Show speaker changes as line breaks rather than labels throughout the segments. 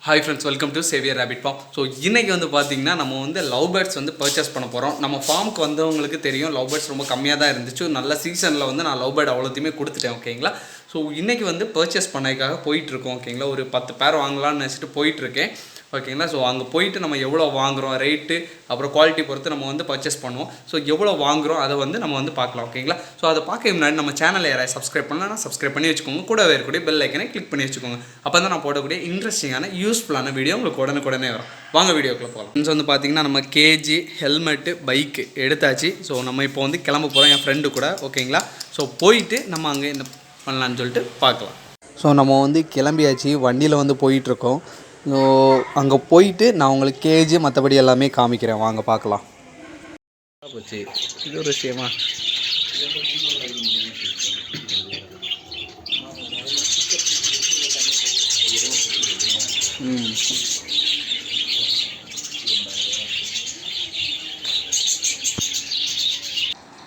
Hi friends, welcome to Xavier rapid farm. So இன்றைக்கி வந்து பார்த்திங்கன்னா நம்ம வந்து லவ் பேர்ட்ஸ் வந்து பர்ச்சேஸ் பண்ண போகிறோம். நம்ம ஃபார்முக்கு வந்தவங்களுக்கு தெரியும், லவ் பேர்ட்ஸ் ரொம்ப கம்மியாக தான் இருந்துச்சு. நல்ல சீசனில் வந்து நான் லவ் பேர்ட் அவ்வளோத்தையுமே கொடுத்துட்டேன். ஓகேங்களா? ஸோ இன்றைக்கி வந்து பர்ச்சேஸ் பண்ணதுக்காக போயிட்டுருக்கோம். ஓகேங்களா? ஒரு 10 பேர் வாங்கலாம்னு நினச்சிட்டு போயிட்டுருக்கேன். ஓகேங்களா? ஸோ அங்கே போயிட்டு நம்ம எவ்வளோ வாங்குகிறோம், ரேட்டு அப்புறம் குவாலிட்டி பொறுத்து நம்ம வந்து பர்ச்சேஸ் பண்ணுவோம். ஸோ எவ்வளோ வாங்குகிறோம் அதை வந்து நம்ம வந்து பார்க்கலாம். ஓகேங்களா? ஸோ அதை பார்க்க முன்னாடி நம்ம சேனலை யாராவது சப்ஸ்கிரைப் பண்ணலாம், சப்ஸ்கிரைப் பண்ணி வச்சுக்கோங்க. கூட இருக்கக்கூடிய பெல் ஐக்கனை கிளிக் பண்ணி வச்சுக்கோங்க. அப்போ தான் நான் போடக்கூடிய இன்ட்ரெஸ்டிங்கான யூஸ்ஃபுல்லான வீடியோ உங்களுக்கு உடனே வரும். வாங்க வீடியோக்குள்ளே போகலாம். ஃப்ரெண்ட்ஸ் வந்து பார்த்திங்கன்னா நம்ம கேஜி, ஹெல்மெட்டு, பைக்கு எடுத்தாச்சு. ஸோ நம்ம இப்போ வந்து கிளம்ப போகிறோம் என் ஃப்ரெண்டு கூட. ஓகேங்களா? ஸோ போயிட்டு நம்ம அங்கே என்ன பண்ணலான்னு சொல்லிட்டு பார்க்கலாம். ஸோ நம்ம வந்து கிளம்பியாச்சு, வண்டியில் வந்து போயிட்டுருக்கோம். ஸோ அங்கே போயிட்டு நான் உங்களுக்கு கேஜி மற்றபடி எல்லாமே காமிக்கிறேன். வாங்க பார்க்கலாம். போச்சு இது ஒரு விஷயமா.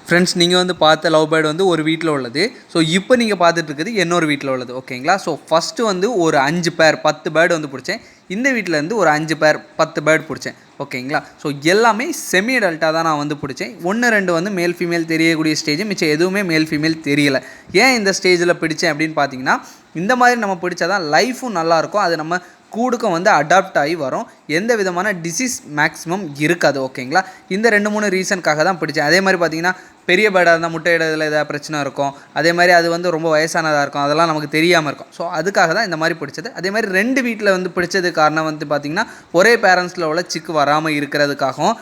ஃப்ரெண்ட்ஸ், நீங்கள் வந்து பார்த்த லவ் பேர்டு வந்து ஒரு வீட்டில் உள்ளது. ஸோ இப்போ நீங்கள் பார்த்துட்டு இருக்குது இன்னொரு வீட்டில் உள்ளது. ஓகேங்களா? ஸோ ஃபஸ்ட்டு வந்து ஒரு 5 பேர் 10 பேர்டு வந்து பிடிச்சேன். இந்த வீட்டிலேருந்து ஒரு 5 பேர் 10 பேர்டு பிடிச்சேன். ஓகேங்களா? ஸோ எல்லாமே செமி அடல்ட்டாக தான் நான் வந்து பிடிச்சேன். 1-2 வந்து மேல் ஃபீமேல் தெரியக்கூடிய ஸ்டேஜ், மிச்சம் எதுவுமே மேல் ஃபீமேல் தெரியலை. ஏன் இந்த ஸ்டேஜில் பிடிச்சேன் அப்படின்னு பார்த்தீங்கன்னா, இந்த மாதிரி நம்ம பிடிச்சா தான் லைஃபும் நல்லாயிருக்கும். அது நம்ம கூடுக்கும் வந்து அடாப்ட் ஆகி வரும். எந்த விதமான டிசீஸ் மேக்ஸிமம் இருக்காது. ஓகேங்களா? இந்த 2-3 ரீசனுக்காக தான் பிடிச்சேன். அதே மாதிரி பார்த்திங்கன்னா, பெரிய பேடாக இருந்தால் முட்டையிடத்தில் ஏதாவது பிரச்சனை இருக்கும். அதே மாதிரி அது வந்து ரொம்ப வயசானதாக இருக்கும். அதெல்லாம் நமக்கு தெரியாமல் இருக்கும். ஸோ அதுக்காக தான் இந்த மாதிரி பிடிச்சது. அதே மாதிரி 2 வீட்டில் வந்து பிடிச்சது காரணம் வந்து பார்த்திங்கன்னா, ஒரே பேரண்ட்ஸில் உள்ள சிக்கு வராமல் இருக்கிறதுக்காகவும்,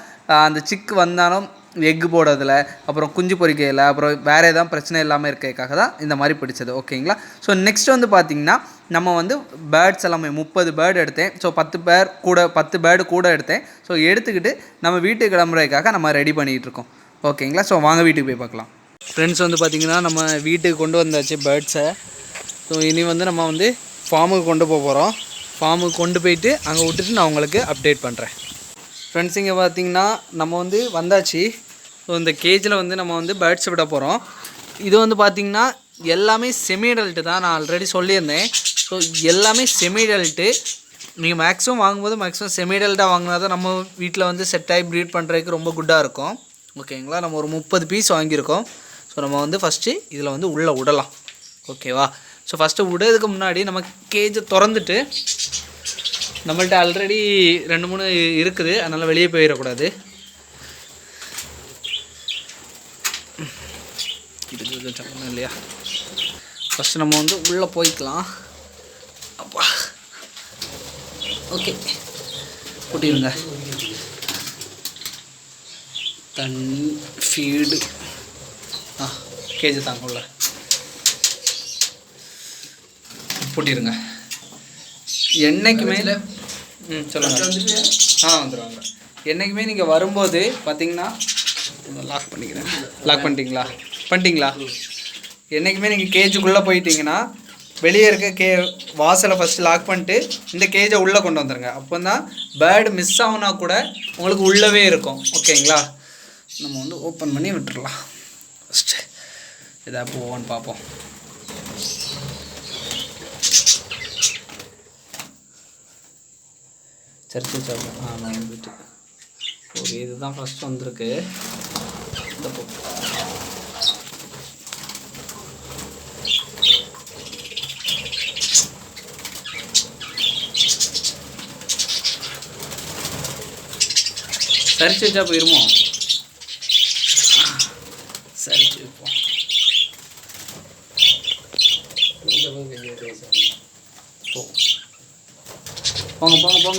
அந்த சிக்கு வந்தாலும் எக்கு போடுறதில், அப்புறம் குஞ்சு பொறிக்கையில், அப்புறம் வேறு எதாவது பிரச்சனை இல்லாமல் இருக்கிறதுக்காக தான் இந்த மாதிரி பிடிச்சது. ஓகேங்களா? ஸோ நெக்ஸ்ட் வந்து பார்த்திங்கன்னா, நம்ம வந்து பேர்ட்ஸ் எல்லாமே 30 பேர்டு எடுத்தேன். ஸோ 10 பேர்டு கூட எடுத்தேன். ஸோ எடுத்துக்கிட்டு நம்ம வீட்டுக்கு கிளம்புறதுக்காக நம்ம ரெடி பண்ணிகிட்டு இருக்கோம். ஓகேங்களா? ஸோ வாங்க வீட்டுக்கு போய் பார்க்கலாம். ஃப்ரெண்ட்ஸ் வந்து பார்த்திங்கன்னா, நம்ம வீட்டுக்கு கொண்டு வந்தாச்சு பேர்ட்ஸை. ஸோ இனி வந்து நம்ம வந்து ஃபார்முக்கு கொண்டு போகிறோம். ஃபார்முக்கு கொண்டு போயிட்டு அங்கே விட்டுட்டு நான் உங்களுக்கு அப்டேட் பண்ணுறேன். ஃப்ரெண்ட்ஸ், இங்கே பார்த்திங்கன்னா நம்ம வந்து வந்தாச்சு. ஸோ இந்த கேஜில் வந்து நம்ம வந்து பேர்ட்ஸ் விட போகிறோம். இது வந்து பார்த்திங்கன்னா எல்லாமே செமி அடல்ட்டு தான். நான் ஆல்ரெடி சொல்லியிருந்தேன். ஸோ எல்லாமே செமி அடல்ட்டு. நீங்கள் மேக்ஸிமம் வாங்கும்போது மேக்ஸிமம் செமி அடல்ட்டாக வாங்கினா தான் நம்ம வீட்டில் வந்து செட் ஆகி ப்ரீட் பண்ணுறதுக்கு ரொம்ப குட்டாக இருக்கும். ஓகேங்களா? நம்ம ஒரு 30 பீஸ் வாங்கியிருக்கோம். ஸோ நம்ம வந்து ஃபஸ்ட்டு இதில் வந்து உள்ளே விடலாம். ஓகேவா? ஸோ ஃபஸ்ட்டு விடுறதுக்கு முன்னாடி நம்ம கேஜை திறந்துட்டு, நம்மள்ட்ட ஆல்ரெடி 2-3 இருக்குது, அதனால் வெளியே போயிடக்கூடாது. இது சம்பந்தம் இல்லையா? ஃபஸ்ட்டு நம்ம வந்து உள்ளே போய்க்கலாம். அப்பா ஓகே, கூட்டிடுங்க. தண்ணி, ஃபீடு, கேஜி தாங்க உள்ள பூட்டிடுங்க. என்றைக்குமே சொல்லுங்கள். வந்துடுவாங்க. என்றைக்குமே நீங்கள் வரும்போது பார்த்தீங்கன்னா, லாக் பண்ணிக்கிறேன். லாக் பண்ணிட்டீங்களா? என்றைக்குமே நீங்கள் கேஜுக்குள்ளே போயிட்டீங்கன்னா, வெளியே இருக்க வாசலை ஃபஸ்ட்டு லாக் பண்ணிட்டு இந்த கேஜை உள்ளே கொண்டு வந்துடுங்க. அப்போ தான் பேர்டு மிஸ் ஆகுனா கூட உங்களுக்கு உள்ளவே இருக்கும். ஓகேங்களா? நம்ம வந்து ஓப்பன் பண்ணி விட்டுடலாம். ஃபஸ்ட்டு எதாவது போவோன்னு பார்ப்போம். சர்ச்சு சாப்பிடும். நான் வந்துட்டு ஒரு இதுதான் ஃபஸ்ட்டு வந்திருக்கு. இந்த சரிச்சு வச்சா போயிருமோ? சரிச்சு வைப்போம்.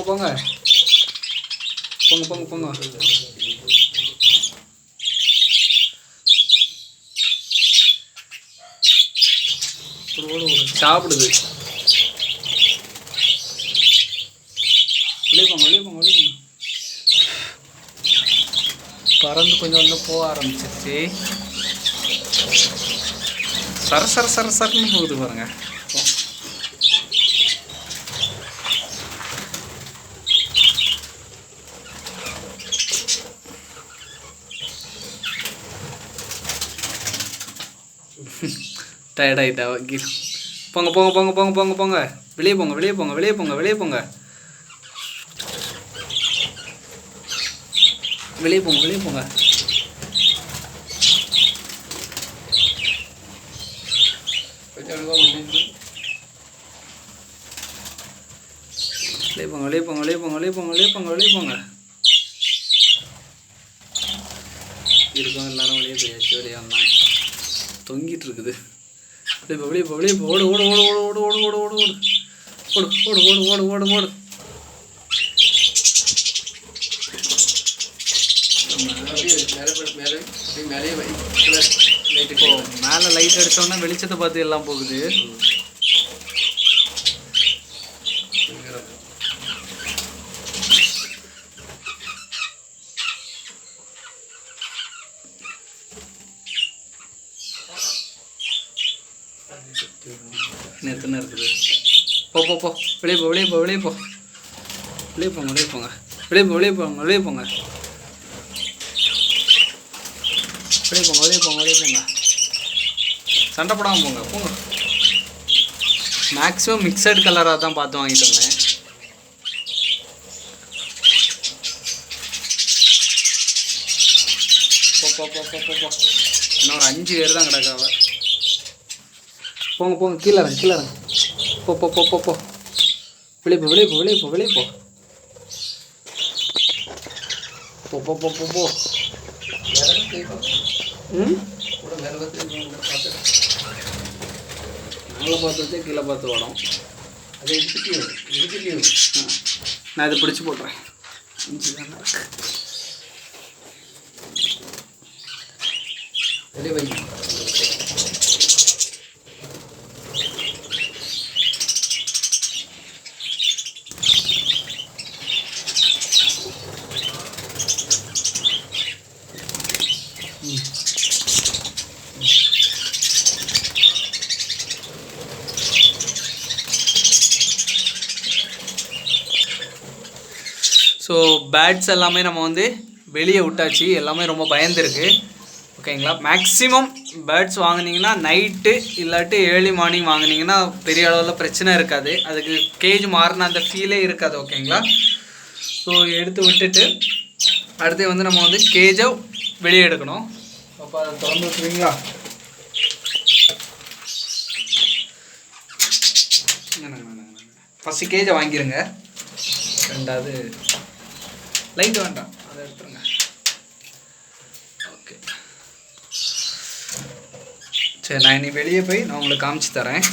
போங்க. சாப்பிடுது. வெளியே போங்க. பறந்து கொஞ்சம் போக ஆரம்பிச்சிருச்சு. சரன்னு போகுது பாருங்க. டயர்டாயிட்டா. போங்க. வெளியே போங்க. வெளியே போங்க, வெளியே போங்க. வெளியே போங்க, வெளியே போங்க, வெளியே போங்க, வெளியே போங்க, வெளியே போங்க, வெளியே போங்க. இருக்கோம் எல்லாரும் வெளியே போயாச்சு. வெளியே வந்தான் தொங்கிட்டு இருக்குது. வெளியே போ, வெளியே போ, வெளியே போ. ஓடு ஓடு ஓடு ஓடு ஓடு ஓடு ஓடு ஓடு ஓடு ஓடு ஓடு ஓடு ஓடு ஓடு. மேலே லைட் அடிச்சோன்னா வெளிச்சத்தை பார்த்து எல்லாம் போகுது. எத்தனை இருக்குது? போ போ போ, வெளியே போ, வெளியே போ, வெளியே போ, வெளியே போங்க, வெளியே போங்க, வெளியே போ, வெளியே போங்க, வெளியே போங்க, வெளியே போங்க, வெளியே போங்க, வெளியே போங்க. சண்டை போடாமல் போங்க, போங்க. மேக்ஸிமம் மிக்சடு கலராக தான் பார்த்து வாங்கிட்டு வந்தேன். போ போ போ போ போ. இன்னும் ஒரு 5 பேர் தான் கிடக்காவ. போங்க போங்க, கீழே இறங்க, கீழே இறங்க. போ போ போ போ போ, வெளியே போ, வெளியே போ, வெளியே போ, வெளியே போ, போ போ போ போ போ. மேலே பார்த்து வச்சே கீழே பார்த்து ஓடும். அதை நான் இதை பிடிச்சி போட்டுறேன். வெளியே வை. ஸோ பேட்ஸ் எல்லாமே நம்ம வந்து வெளியே விட்டாச்சு. எல்லாமே ரொம்ப பயந்துருக்கு. ஓகேங்களா. மேக்ஸிமம் பேர்ட்ஸ் வாங்கினீங்கன்னா நைட்டு இல்லாட்டி ஏர்லி மார்னிங் வாங்கினீங்கன்னா பெரிய அளவில் பிரச்சனை இருக்காது. அதுக்கு கேஜ் மாறின அந்த ஃபீலே இருக்காது. ஓகேங்களா. ஸோ எடுத்து விட்டுட்டு அடுத்து வந்து நம்ம வந்து கேஜை வெளியே எடுக்கணும். அப்போ அதை திறந்து விட்டுருவீங்களா? ஃபஸ்ட்டு கேஜை வாங்கிடுங்க. ரெண்டாவது லைட் வேண்டாம், அதை எடுத்துருங்க. ஓகே சரி, நான் இனி வெளியே போய் நான் உங்களுக்கு காமிச்சு தரேன்.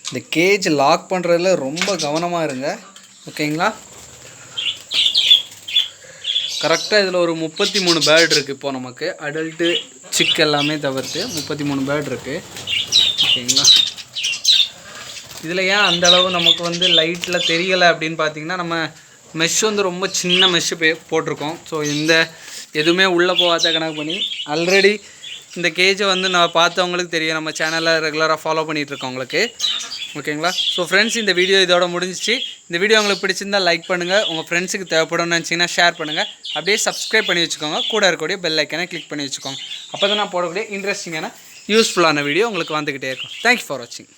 இந்த கேஜ் லாக் பண்ணுறதுல ரொம்ப கவனமாக இருங்க. ஓகேங்களா. கரெக்டாக இதில் ஒரு 33 பேர்டு இருக்குது. இப்போது நமக்கு அடல்ட்டு சிக் எல்லாமே தவிர்த்து 33 பேர்டு இருக்குது. ஓகேங்களா. இதில் ஏன் அந்தளவு நமக்கு வந்து லைட்டில் தெரியலை அப்படின்னு பார்த்தீங்கன்னா, நம்ம மெஷ் வந்து ரொம்ப சின்ன மெஷ்ஷு போட்டிருக்கோம். ஸோ இந்த எதுவுமே உள்ளே போகாத கணக்கு பண்ணி ஆல்ரெடி இந்த கேஜை வந்து நான் பார்த்தவங்களுக்கு தெரியும். நம்ம சேனலில் ரெகுலராக ஃபாலோ பண்ணிகிட்ருக்கவங்களுக்கு. ஓகேங்களா. ஸோ ஃப்ரெண்ட்ஸ், இந்த வீடியோ இதோட முடிஞ்சிச்சு. இந்த வீடியோ உங்களுக்கு பிடிச்சிருந்தால் லைக் பண்ணுங்கள். உங்கள் ஃப்ரெண்ட்ஸுக்கு தேவைப்படும்னு நினச்சிங்கன்னா ஷேர் பண்ணுங்கள். அப்படியே சப்ஸ்கிரைப் பண்ணி வச்சுக்கோங்க. கூட இருக்கக்கூடிய பெல் ஐக்கனை கிளிக் பண்ணி வச்சுக்கோங்க. அப்போ தான் நான் போடக்கூடிய இன்ட்ரெஸ்டிங்கான யூஸ்ஃபுல்லான வீடியோ உங்களுக்கு வந்துக்கிட்டே இருக்கும். தேங்க்யூ ஃபார் வாட்சிங்.